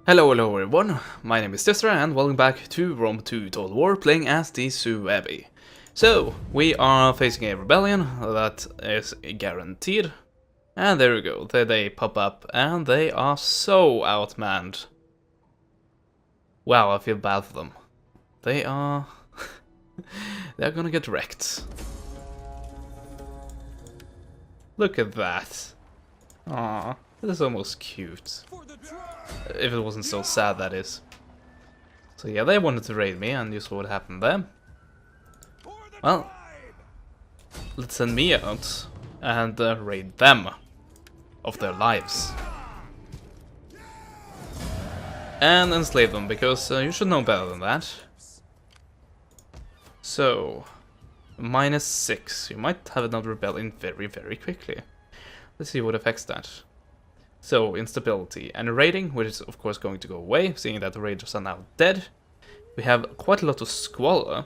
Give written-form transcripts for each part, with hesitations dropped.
Hello everyone, my name is Tisra and welcome back to Rome 2 Total War playing as the Suebi. So, we are facing a rebellion that is guaranteed. And there we go, there they pop up and they are so outmanned. Wow, I feel bad for them. They are... they're gonna get wrecked. Look at that. Aww, this is almost cute. If it wasn't so sad, that is. So yeah, they wanted to raid me, and you saw what happened there. Well, let's send me out and raid them of their lives. And enslave them, because you should know better than that. So, -6. You might have another rebellion very quickly. Let's see what affects that. So, instability and raiding, which is of course going to go away, seeing that the raiders are now dead. We have quite a lot of squalor,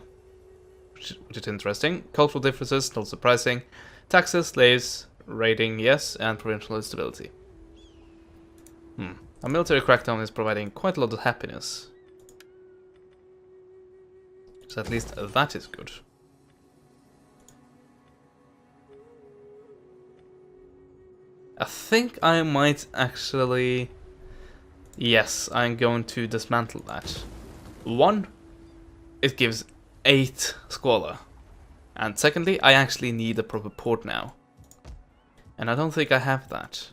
which is interesting. Cultural differences, not surprising. Taxes, slaves, raiding, yes, and provincial instability. A military crackdown is providing quite a lot of happiness. So at least that is good. I think I might actually... Yes, I'm going to dismantle that. One, it gives 8 squalor. And secondly, I actually need a proper port now. And I don't think I have that.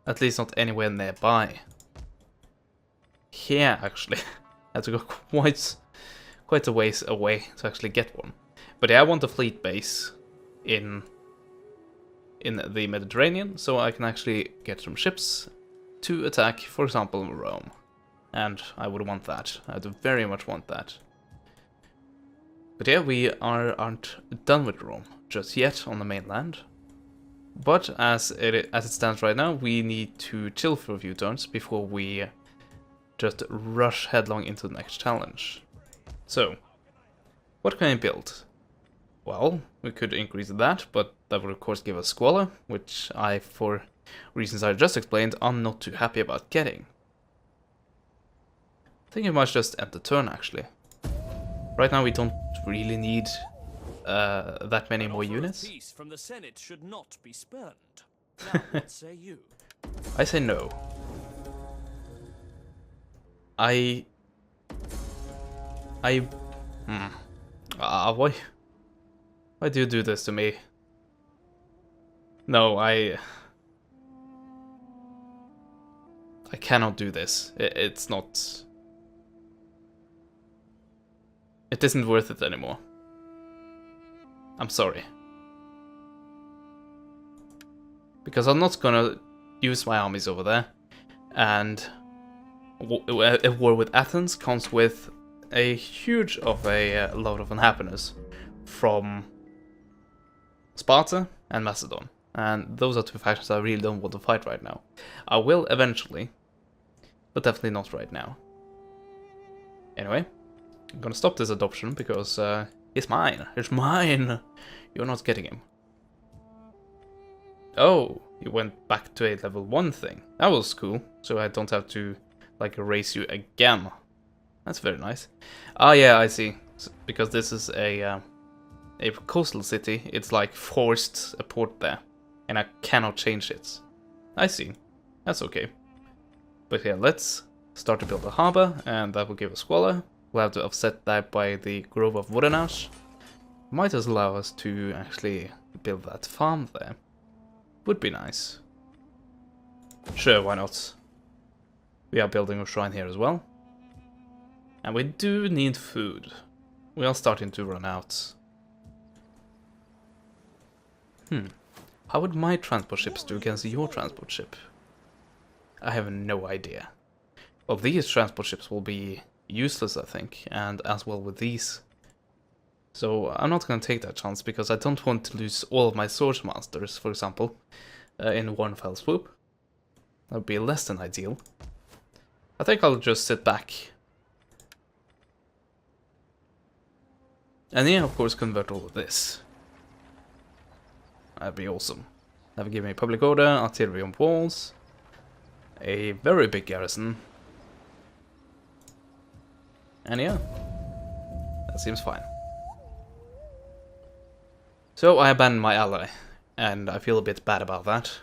At least not anywhere nearby. Here, actually. I had to go quite a ways away to actually get one. But yeah, I want a fleet base in the Mediterranean, so I can actually get some ships to attack, for example, Rome. And I would want that. I would very much want that. But yeah, we aren't done with Rome just yet on the mainland. But as it stands right now, we need to chill for a few turns before we just rush headlong into the next challenge. So, what can I build? Well, we could increase that, but that would of course give us squalor, which I, for reasons I just explained, I'm not too happy about getting. I think I might just end the turn, actually. Right now we don't really need that many more units. Peace from the Senate should not be spurned. Now, what say you? I say no. Why do you do this to me? No, I cannot do this. It's not... It isn't worth it anymore. I'm sorry. Because I'm not gonna use my armies over there. And a war with Athens comes with a huge load of unhappiness from Sparta and Macedon. And those are two factions I really don't want to fight right now. I will eventually, but definitely not right now. Anyway, I'm gonna stop this adoption because it's mine. It's mine. You're not getting him. Oh, you went back to a level 1 thing. That was cool. So I don't have to like erase you again. That's very nice. Ah, yeah, I see. Because this is a coastal city, it's like forced a port there, and I cannot change it. I see. That's okay. But yeah, let's start to build a harbor, and that will give us squalor. We'll have to offset that by the Grove of Vodenash. Might as allow us to actually build that farm there. Would be nice. Sure, why not? We are building a shrine here as well. And we do need food. We are starting to run out. How would my transport ships do against your transport ship? I have no idea. Well, these transport ships will be useless, I think, and as well with these. So I'm not going to take that chance, because I don't want to lose all of my Swords Masters, for example, in one fell swoop. That would be less than ideal. I think I'll just sit back. And yeah, of course, convert all of this. That'd be awesome. That would give me public order, artillery on walls, a very big garrison, And yeah, that seems fine. So I abandoned my ally, and I feel a bit bad about that.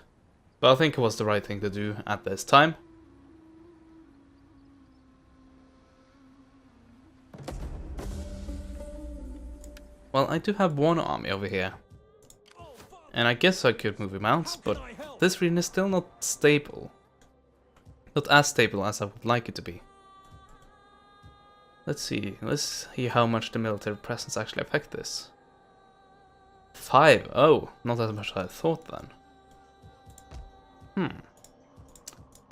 But I think it was the right thing to do at this time. Well, I do have one army over here. And I guess I could move him out, but this region is still not stable. Not as stable as I would like it to be. Let's see how much the military presence actually affect this. 5, oh, not as much as I thought then.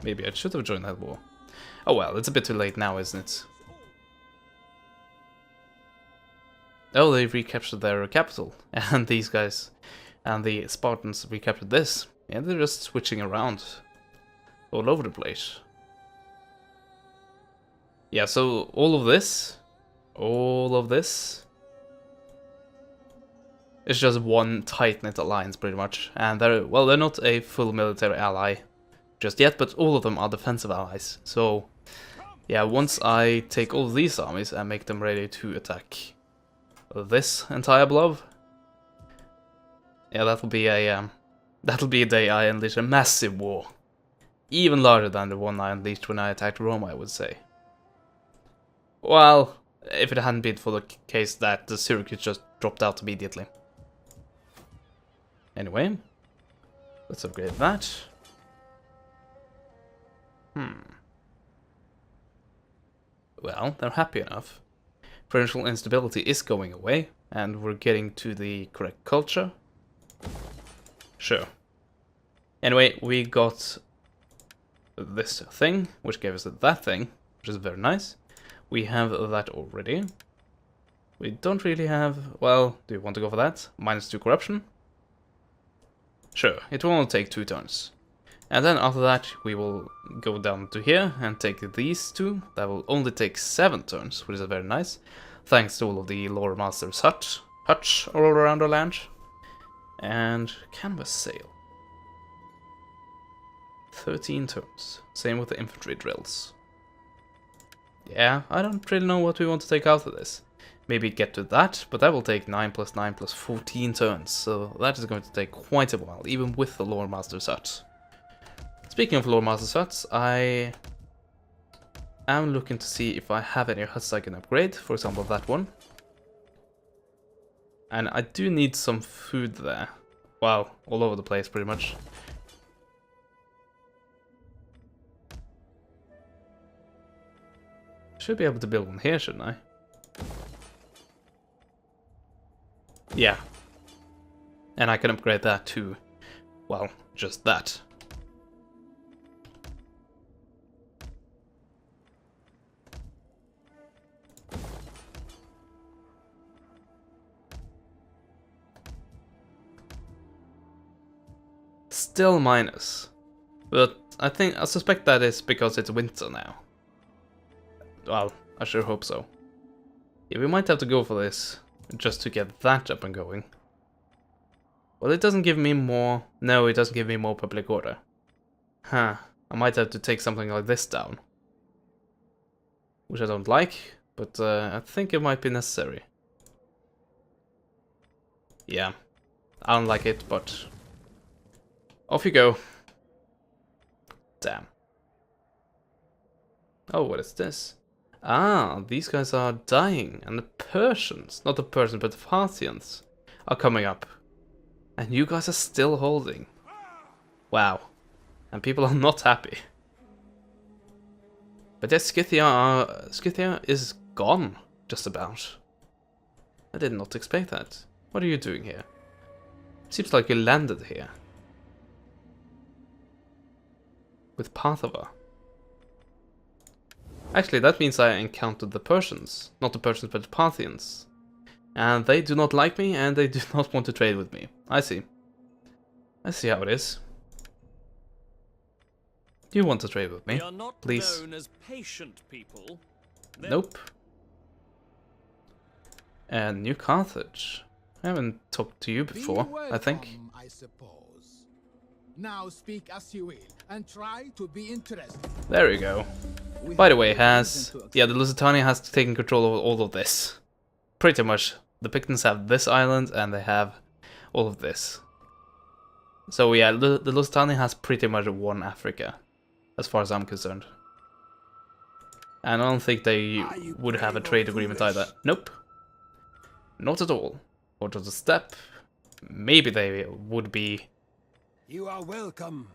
Maybe I should have joined that war. Oh well, it's a bit too late now, isn't it? Oh, they recaptured their capital, and these guys, and the Spartans recaptured this. Yeah, they're just switching around all over the place. Yeah, so all of this is just one tight-knit alliance, pretty much. And they're not a full military ally just yet, but all of them are defensive allies. So, yeah, once I take all of these armies and make them ready to attack this entire blob, yeah, that'll be a day I unleash a massive war, even larger than the one I unleashed when I attacked Rome, I would say. Well, if it hadn't been for the case that the Syracuse just dropped out immediately. Anyway, let's upgrade that. Well, they're happy enough. Provincial instability is going away, and we're getting to the correct culture. Sure. Anyway, we got this thing, which gave us that thing, which is very nice. We have that already. We don't really have... Well, do you want to go for that? -2 corruption? Sure, it will only take 2 turns. And then after that, we will go down to here and take these 2. That will only take 7 turns, which is very nice. Thanks to all of the lore masters' huts all around our land. And canvas sail. 13 turns. Same with the infantry drills. Yeah, I don't really know what we want to take out of this. Maybe get to that, but that will take 9 + 9 + 14 turns, so that is going to take quite a while, even with the Lore Master's Hut. Speaking of Lore Master's Huts, I am looking to see if I have any huts I can upgrade, for example that one. And I do need some food there. Well, all over the place pretty much. Should be able to build one here, shouldn't I? Yeah. And I can upgrade that too. Well, just that. Still minus. But I suspect that is because it's winter now. Well, I sure hope so. Yeah, we might have to go for this, just to get that up and going. Well, it doesn't give me more... No, it doesn't give me more public order. Huh, I might have to take something like this down. Which I don't like, but I think it might be necessary. Yeah, I don't like it, but... Off you go. Damn. Oh, what is this? Ah, these guys are dying, and the Persians, not the Persians, but the Parthians, are coming up. And you guys are still holding. Wow. And people are not happy. But yes, Scythia is gone, just about. I did not expect that. What are you doing here? Seems like you landed here. With Parthava. Actually, that means I encountered the Persians. Not the Persians, but the Parthians. And they do not like me, and they do not want to trade with me. I see. I see how it is. Do you want to trade with me? We are not please? Known as patient people. Nope. And New Carthage. I haven't talked to you before, I think. I suppose. Now speak as you will, and try to be interested. There we go. By the way, the Lusitania has taken control of all of this. Pretty much. The Pictons have this island, and they have all of this. So yeah, the Lusitania has pretty much won Africa, as far as I'm concerned. And I don't think they would have a trade agreement either. Nope. Not at all. Or just a step. Maybe they would be...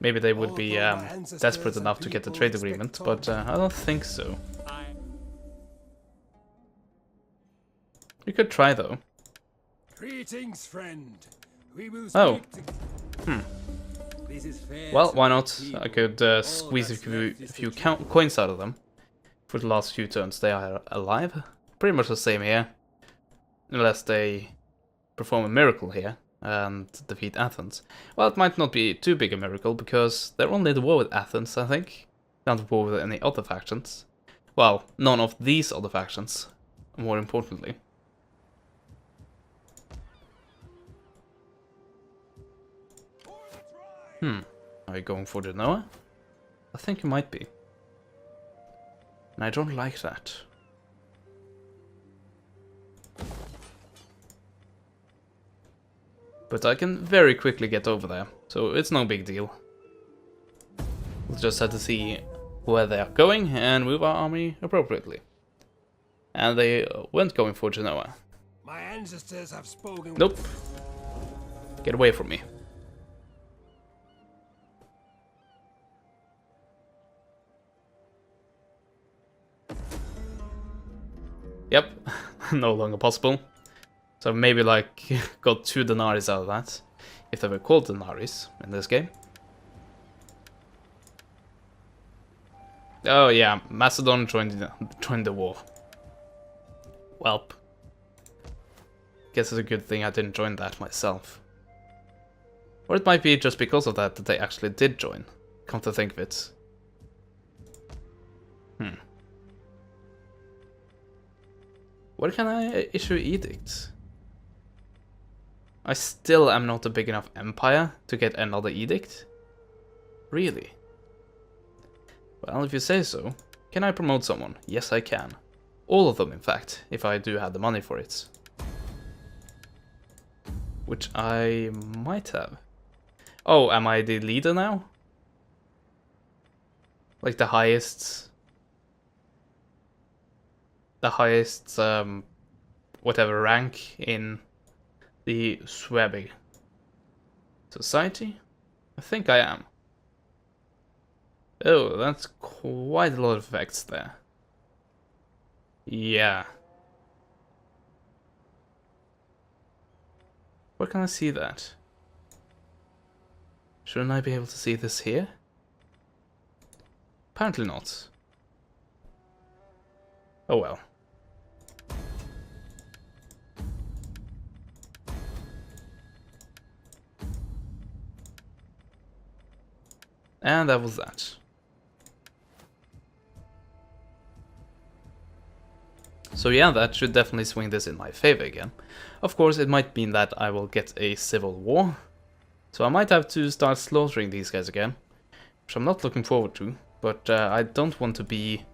Maybe they would be desperate enough to get a trade agreement, but I don't think so. We could try though. Greetings, friend. We will Oh. speak This is fair. Well, why not? I could squeeze a few coins out of them. For the last few turns they are alive. Pretty much the same here. Unless they perform a miracle here and defeat Athens. Well, it might not be too big a miracle, because they're only at war with Athens, I think. Not at war with any other factions. Well, none of these other factions, more importantly. Are you going for Genoa? I think you might be. And I don't like that. But I can very quickly get over there, so it's no big deal. We'll just have to see where they are going and move our army appropriately. And they weren't going for Genoa. My ancestors have spoken. Nope. Get away from me. Yep, no longer possible. So maybe like got 2 denaries out of that, if they were called denaries in this game. Oh yeah, Macedon joined the war. Welp. Guess it's a good thing I didn't join that myself. Or it might be just because of that they actually did join, come to think of it. Where can I issue edicts? I still am not a big enough empire to get another edict? Really? Well, if you say so. Can I promote someone? Yes, I can. All of them, in fact, if I do have the money for it. Which I might have. Oh, am I the leader now? Like the highest... whatever rank in the Suebi society? I think I am. Oh, that's quite a lot of effects there. Yeah. Where can I see that? Shouldn't I be able to see this here? Apparently not. Oh well. And that was that. So yeah, that should definitely swing this in my favor again. Of course, it might mean that I will get a civil war. So I might have to start slaughtering these guys again. Which I'm not looking forward to. But I don't want to be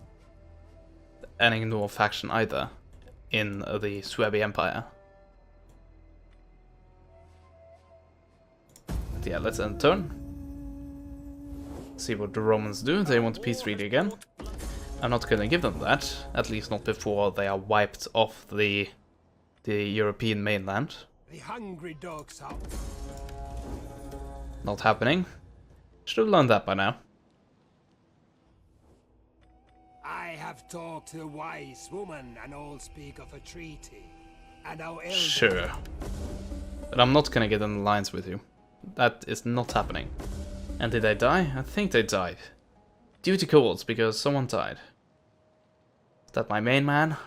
an ignore faction either in the Suebi Empire. But yeah, let's end turn. See what the Romans do. They want a peace treaty again. I'm not gonna give them that, at least not before they are wiped off the European mainland. The hungry dogs out. Not happening. Should have learned that by now. I have talked to a wise woman, and all speak of a treaty. And our elder... Sure. But I'm not gonna get an alliance with you. That is not happening. And did they die? I think they died. Duty calls because someone died. Is that my main man?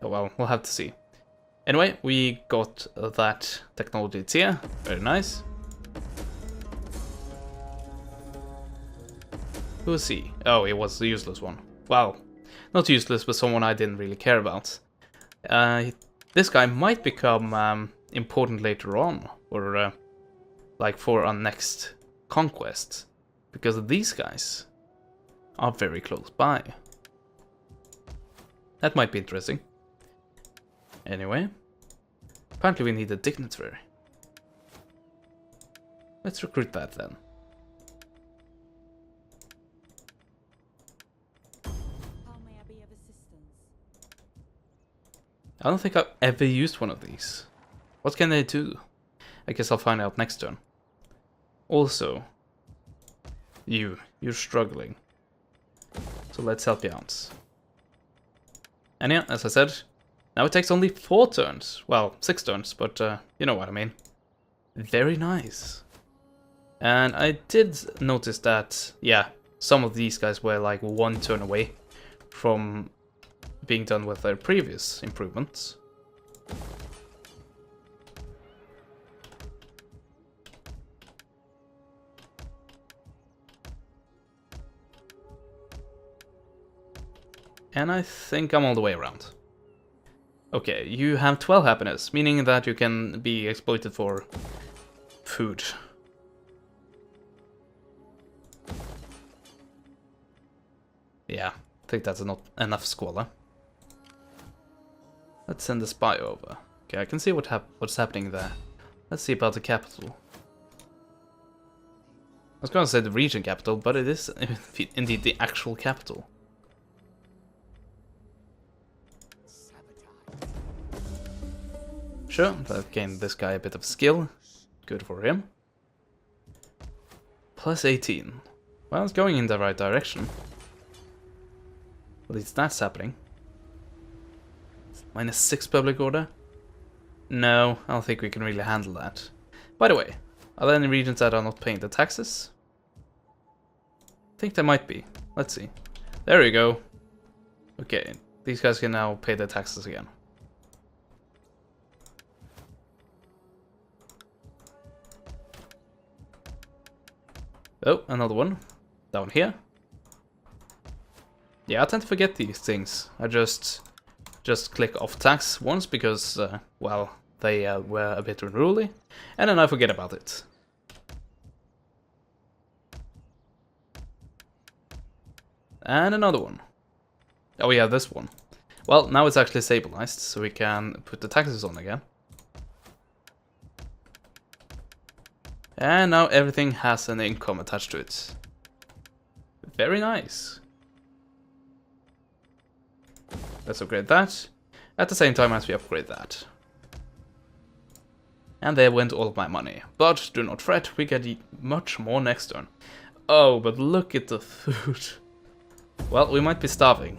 Oh well, we'll have to see. Anyway, we got that technology tier. Very nice. Who is he? Oh, he was the useless one. Wow. Not useless, but someone I didn't really care about. This guy might become important later on, or like for our next conquest. because these guys are very close by. That might be interesting. Anyway, apparently we need a dignitary. Let's recruit that then. How may I be of assistance? I don't think I've ever used one of these. What can they do? I guess I'll find out next turn. Also, you're struggling. So let's help you out. And yeah, as I said, now it takes only 4 turns. Well, 6 turns, but you know what I mean. Very nice. And I did notice that, yeah, some of these guys were like 1 turn away from being done with their previous improvements. And I think I'm all the way around. Okay, you have 12 happiness, meaning that you can be exploited for food. Yeah, I think that's not enough squalor. Let's send the spy over. Okay, I can see what's happening there. Let's see about the capital. I was gonna say the region capital, but it is indeed the actual capital. Sure, that gained this guy a bit of skill. Good for him. Plus 18. Well, it's going in the right direction. At least that's happening. Minus 6 public order? No, I don't think we can really handle that. By the way, are there any regions that are not paying the taxes? I think there might be. Let's see. There we go. Okay, these guys can now pay their taxes again. Oh, another one. Down here. Yeah, I tend to forget these things. I just click off tax once because, well, they were a bit unruly. And then I forget about it. And another one. Oh yeah, this one. Well, now it's actually stabilized, so we can put the taxes on again. And now everything has an income attached to it. Very nice. Let's upgrade that. At the same time as we upgrade that. And there went all of my money. But do not fret, we get much more next turn. Oh, but look at the food. Well, we might be starving.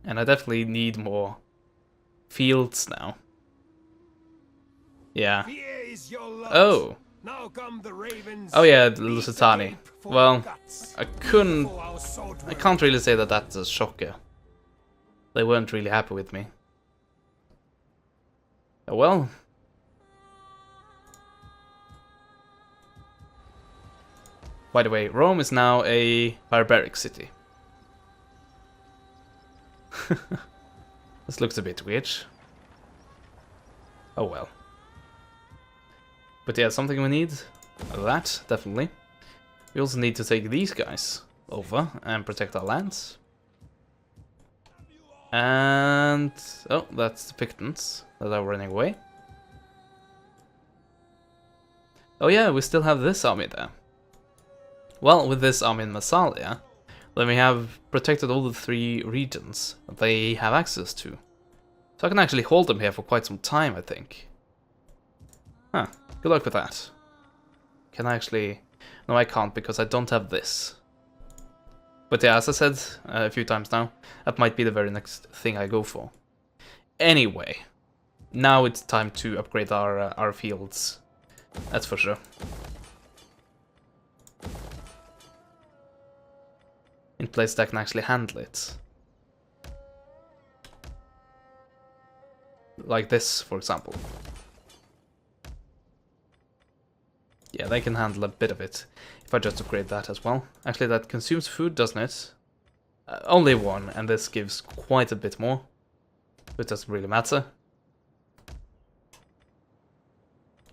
And I definitely need more fields now. Yeah. Oh. Now come the ravens. Oh yeah, the Lusitani. Well, I can't really say that that's a shocker. They weren't really happy with me. Oh well. By the way, Rome is now a barbaric city. This looks a bit weird. Oh well. But yeah, something we need. That, definitely. We also need to take these guys over and protect our lands. And... oh, that's the Pictons that are running away. Oh yeah, we still have this army there. Well, with this army in Massalia, then we have protected all the 3 regions that they have access to. So I can actually hold them here for quite some time, I think. Huh, good luck with that. Can I actually... no, I can't because I don't have this. But yeah, as I said a few times now, that might be the very next thing I go for. Anyway, now it's time to upgrade our fields. That's for sure. In place that can actually handle it. Like this, for example. Yeah, they can handle a bit of it. If I just upgrade that as well. Actually, that consumes food, doesn't it? Only 1, and this gives quite a bit more. It doesn't really matter.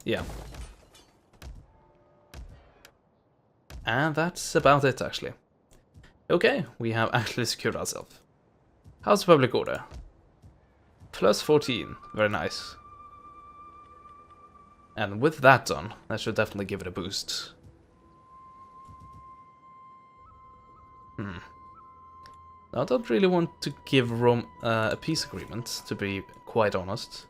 Yeah. And that's about it, actually. Okay, we have actually secured ourselves. How's the public order? Plus 14, very nice. And with that done, that should definitely give it a boost. I don't really want to give Rome a peace agreement, to be quite honest.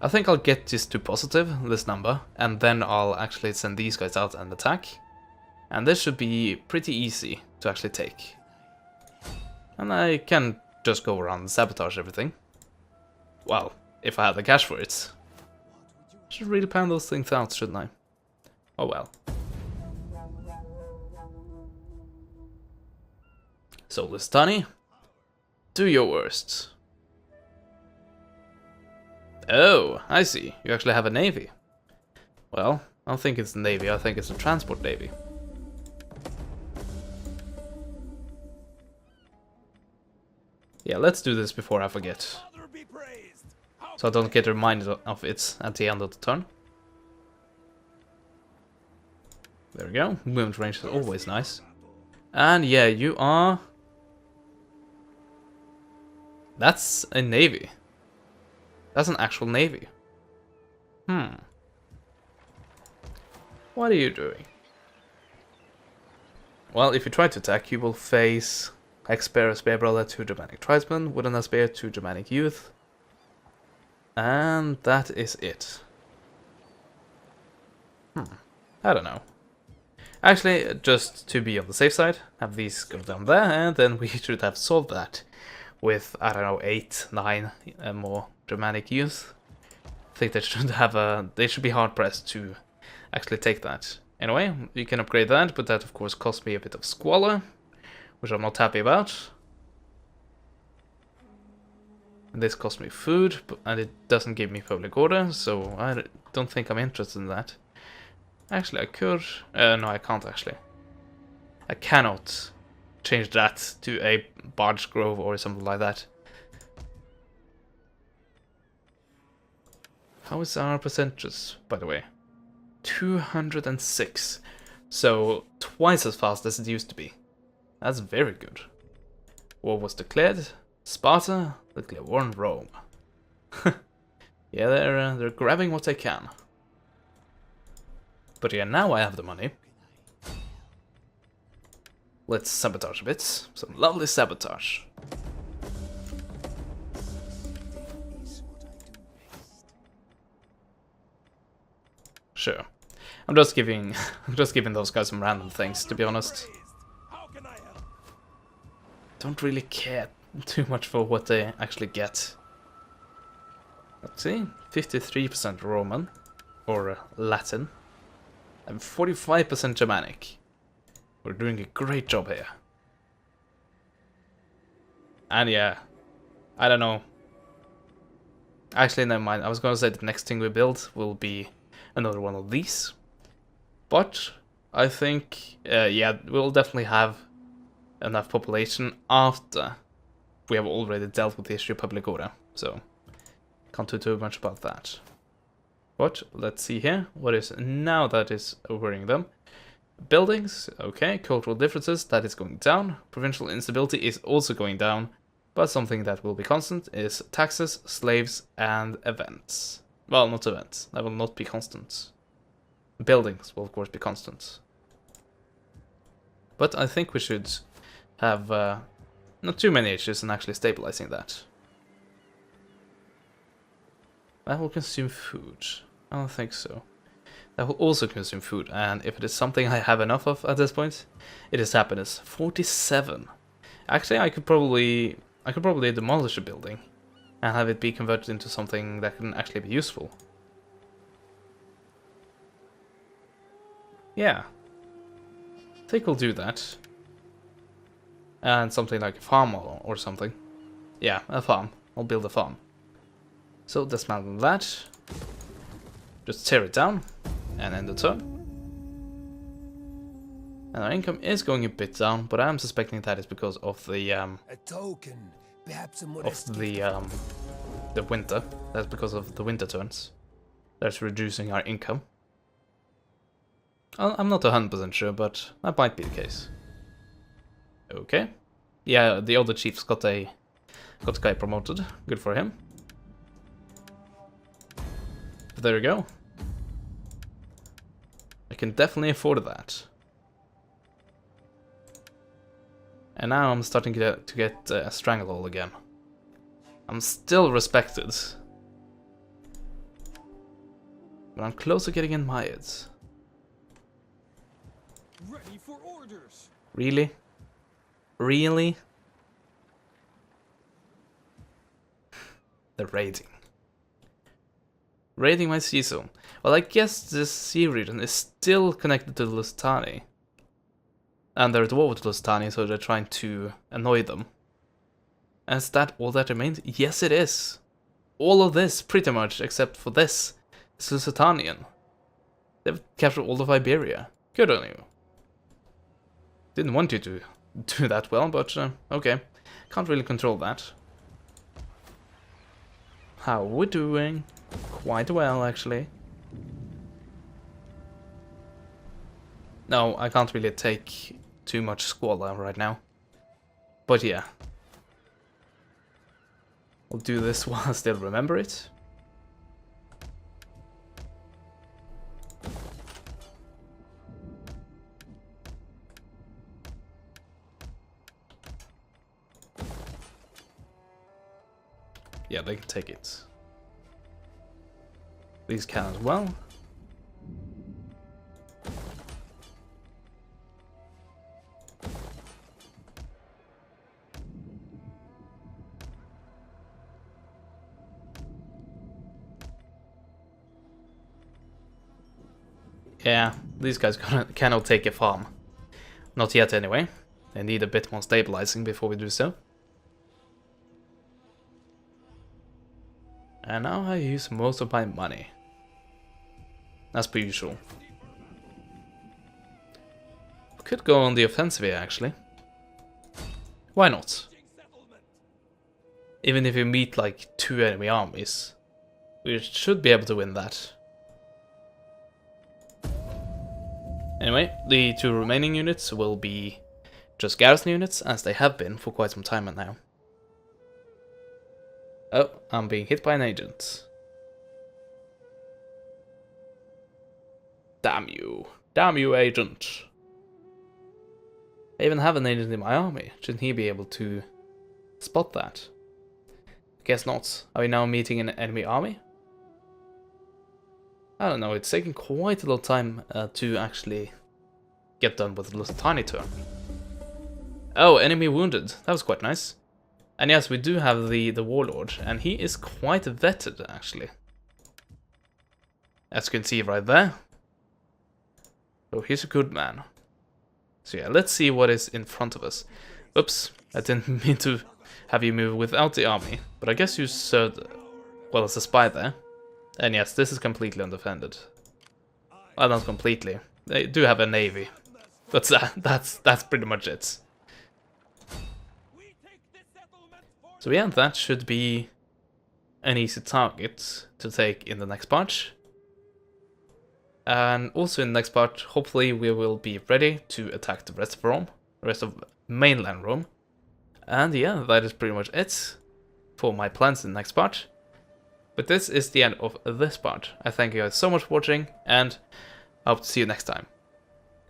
I think I'll get this to positive, this number, and then I'll actually send these guys out and attack. And this should be pretty easy to actually take. And I can just go around and sabotage everything. Well, if I had the cash for it. Should really plan those things out, shouldn't I? Oh well. So, Listani, do your worst. Oh, I see. You actually have a navy. Well, I don't think it's a navy, I think it's a transport navy. Yeah, let's do this before I forget. So I don't get reminded of it at the end of the turn. There we go. Movement range is always nice. And yeah, you are... That's a navy. That's an actual navy. What are you doing? Well, if you try to attack, you will face Expert, Spear Brother, 2 Germanic Tribesmen, Wooden Spear, 2 Germanic Youth. And that is it. I don't know. Actually, just to be on the safe side, have these go down there, and then we should have solved that with, I don't know, 8, 9 more Germanic youth. I think they should have they should be hard pressed to actually take that. Anyway, you can upgrade that, but that of course cost me a bit of squalor, which I'm not happy about. And this cost me food, and it doesn't give me public order, so I don't think I'm interested in that. Actually, I could... no, I can't actually. I cannot change that to a barge grove or something like that. How is our percentage, by the way? 206. So, twice as fast as it used to be. That's very good. War was declared. Sparta declared war on Rome. Yeah, they're grabbing what they can. But yeah, now I have the money. Let's sabotage a bit. Some lovely sabotage. Sure. I'm just giving those guys some random things, to be honest. Don't really care too much for what they actually get. Let's see. 53% Roman or Latin. And 45% Germanic. We're doing a great job here. And yeah, I don't know. Actually, never mind. I was gonna say the next thing we build will be another one of these. But I think, yeah, we'll definitely have enough population after we have already dealt with the issue of public order. So, can't do too much about that. But let's see here. What is now that is worrying them? Buildings, okay. Cultural differences, that is going down. Provincial instability is also going down. But something that will be constant is taxes, slaves, and events. Well, not events. That will not be constant. Buildings will, of course, be constant. But I think we should have not too many issues in actually stabilizing that. That will consume food. I don't think so. That will also consume food, and if it is something I have enough of at this point, it is happiness. 47. Actually, I could probably demolish a building and have it be converted into something that can actually be useful. Yeah. I think we'll do that. And something like a farm or something. Yeah, a farm. I'll build a farm. So dismantle that. Just tear it down. And end the turn. And our income is going a bit down, but I'm suspecting that is because of the A token, perhaps a modest the winter. That's because of the winter turns. That's reducing our income. I'm not 100% sure, but that might be the case. Okay. Yeah, the other chief's got the guy promoted. Good for him. But there we go. I can definitely afford that. And now I'm starting to get a stranglehold again. I'm still respected. But I'm close to getting admired. Ready for orders. Really? Really? The raiding. Raiding my sea zone. Well, I guess this sea region is still connected to the Lusitani. And they're dwarven to Lusitani, so they're trying to annoy them. And is that all that remains? Yes, it is. All of this, pretty much, except for this, is Lusitanian. They've captured all of Iberia. Good on you. Didn't want you to do that well, but okay. Can't really control that. How we're doing? Quite well, actually. No, I can't really take too much squalor right now. But yeah. I'll do this while I still remember it. Yeah, they can take it. These can as well. Yeah, these guys cannot take a farm. Not yet anyway. They need a bit more stabilizing before we do so. And now I use most of my money. As per usual. Could go on the offensive here, actually. Why not? Even if you meet like 2 enemy armies, we should be able to win that. Anyway, the 2 remaining units will be just garrison units, as they have been for quite some time now. Oh, I'm being hit by an agent. Damn you. Damn you, agent. I even have an agent in my army. Shouldn't he be able to spot that? Guess not. Are we now meeting an enemy army? I don't know, it's taking quite a lot of time to actually get done with the Lusitani turn. Oh, enemy wounded. That was quite nice. And yes, we do have the warlord, and he is quite vetted, actually. As you can see right there. So he's a good man. So yeah, let's see what is in front of us. Oops, I didn't mean to have you move without the army, but I guess you served well as a spy there. And yes, this is completely undefended. Well, not completely. They do have a navy. But that's pretty much it. So yeah, that should be an easy target to take in the next part. And also in the next part, hopefully we will be ready to attack the rest of Rome, the rest of mainland Rome. And yeah, that is pretty much it for my plans in the next part. But this is the end of this part. I thank you guys so much for watching, and I hope to see you next time.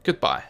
Goodbye.